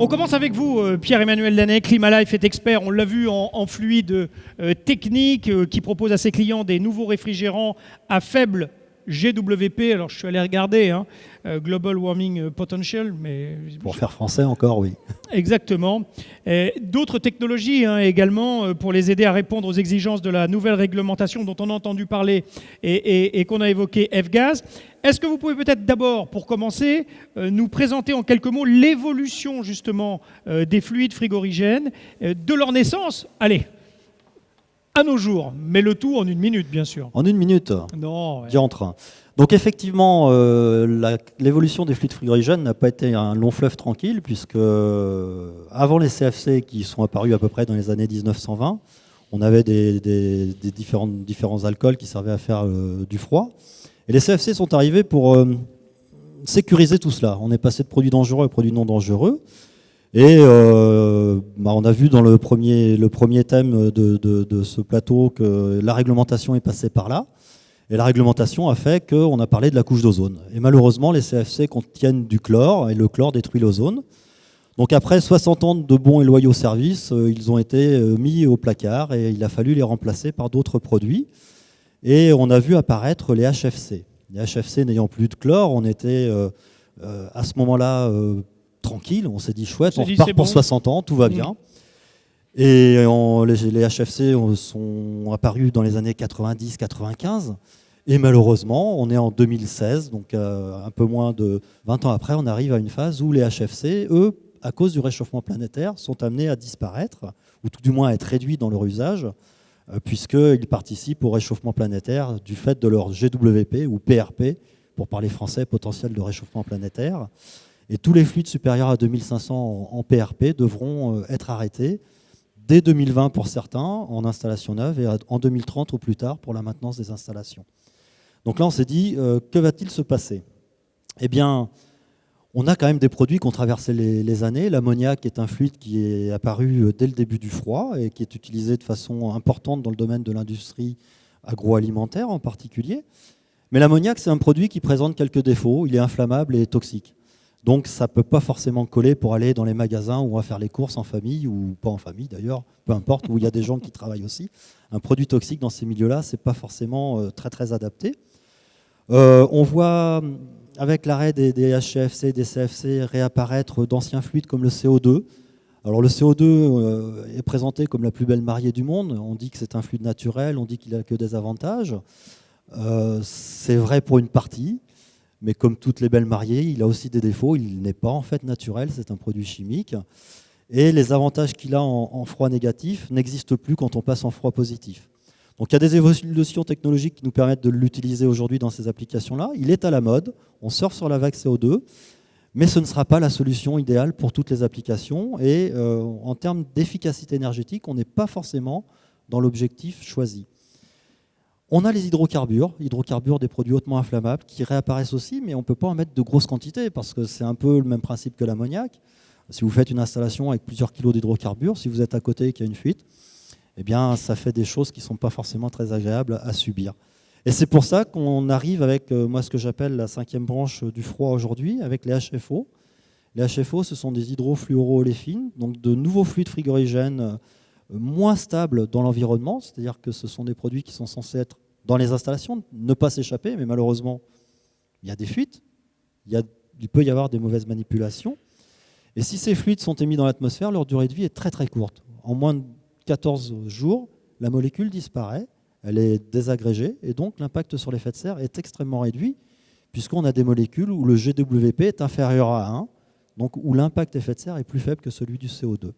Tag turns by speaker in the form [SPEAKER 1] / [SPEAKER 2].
[SPEAKER 1] On commence avec vous, Pierre-Emmanuel Danet. Climalife est expert, on l'a vu, en fluide technique, qui propose à ses clients des nouveaux réfrigérants à faible GWP. Alors je suis allé regarder, Global Warming Potential. Mais...
[SPEAKER 2] Pour faire français encore, oui.
[SPEAKER 1] Exactement. D'autres technologies également pour les aider à répondre aux exigences de la nouvelle réglementation dont on a entendu parler et qu'on a évoqué, F-Gaz. Est-ce que vous pouvez peut-être d'abord, pour commencer, nous présenter en quelques mots l'évolution justement des fluides frigorigènes, de leur naissance, allez, à nos jours, mais le tout en 1 minute, bien sûr.
[SPEAKER 2] En 1 minute.
[SPEAKER 1] Non. Ouais.
[SPEAKER 2] Diantre. Donc effectivement, l'évolution des fluides frigorigènes n'a pas été un long fleuve tranquille, puisque avant les CFC qui sont apparus à peu près dans les années 1920, on avait des différents alcools qui servaient à faire du froid. Et les CFC sont arrivés pour sécuriser tout cela. On est passé de produits dangereux à produits non dangereux. Et on a vu dans le premier thème de ce plateau que la réglementation est passée par là. Et la réglementation a fait qu'on a parlé de la couche d'ozone. Et malheureusement, les CFC contiennent du chlore, et le chlore détruit l'ozone. Donc après 60 ans de bons et loyaux services, ils ont été mis au placard et il a fallu les remplacer par d'autres produits. Et on a vu apparaître les HFC. Les HFC n'ayant plus de chlore, on était à ce moment-là tranquille. On s'est dit chouette, on repart pour 60 ans, tout va bien. Et les HFC sont apparus dans les années 90-95. Et malheureusement, on est en 2016, donc un peu moins de 20 ans après, on arrive à une phase où les HFC, eux, à cause du réchauffement planétaire, sont amenés à disparaître, ou tout du moins à être réduits dans leur usage, puisqu'ils participent au réchauffement planétaire du fait de leur GWP ou PRP, pour parler français, potentiel de réchauffement planétaire. Et tous les fluides supérieurs à 2500 en PRP devront être arrêtés dès 2020 pour certains en installation neuve et en 2030 ou plus tard pour la maintenance des installations. Donc là, on s'est dit, que va-t-il se passer ? Eh bien, on a quand même des produits qui ont traversé les années. L'ammoniac est un fluide qui est apparu dès le début du froid et qui est utilisé de façon importante dans le domaine de l'industrie agroalimentaire en particulier. Mais l'ammoniac, c'est un produit qui présente quelques défauts. Il est inflammable et toxique. Donc ça ne peut pas forcément coller pour aller dans les magasins où on va faire les courses en famille, ou pas en famille d'ailleurs, peu importe, où il y a des gens qui travaillent aussi. Un produit toxique dans ces milieux-là, ce n'est pas forcément très très adapté. On voit avec l'arrêt des HCFC, des CFC, réapparaître d'anciens fluides comme le CO2. Alors le CO2 est présenté comme la plus belle mariée du monde. On dit que c'est un fluide naturel, on dit qu'il n'a que des avantages. C'est vrai pour une partie. Mais comme toutes les belles mariées, il a aussi des défauts. Il n'est pas en fait naturel, c'est un produit chimique. Et les avantages qu'il a en froid négatif n'existent plus quand on passe en froid positif. Donc il y a des évolutions technologiques qui nous permettent de l'utiliser aujourd'hui dans ces applications-là. Il est à la mode, on surfe sur la vague CO2, mais ce ne sera pas la solution idéale pour toutes les applications. Et en termes d'efficacité énergétique, on n'est pas forcément dans l'objectif choisi. On a les hydrocarbures des produits hautement inflammables qui réapparaissent aussi, mais on ne peut pas en mettre de grosses quantités parce que c'est un peu le même principe que l'ammoniac. Si vous faites une installation avec plusieurs kilos d'hydrocarbures, si vous êtes à côté et qu'il y a une fuite, eh bien, ça fait des choses qui ne sont pas forcément très agréables à subir. Et c'est pour ça qu'on arrive avec moi ce que j'appelle la 5e branche du froid aujourd'hui, avec les HFO. Les HFO, ce sont des hydrofluoroolefines, donc de nouveaux fluides frigorigènes moins stables dans l'environnement, c'est-à-dire que ce sont des produits qui sont censés être dans les installations, ne pas s'échapper, mais malheureusement, il y a des fuites, il peut y avoir des mauvaises manipulations. Et si ces fluides sont émis dans l'atmosphère, leur durée de vie est très très courte. En moins de 14 jours, la molécule disparaît, elle est désagrégée, et donc l'impact sur l'effet de serre est extrêmement réduit, puisqu'on a des molécules où le GWP est inférieur à 1, donc où l'impact effet de serre est plus faible que celui du CO2.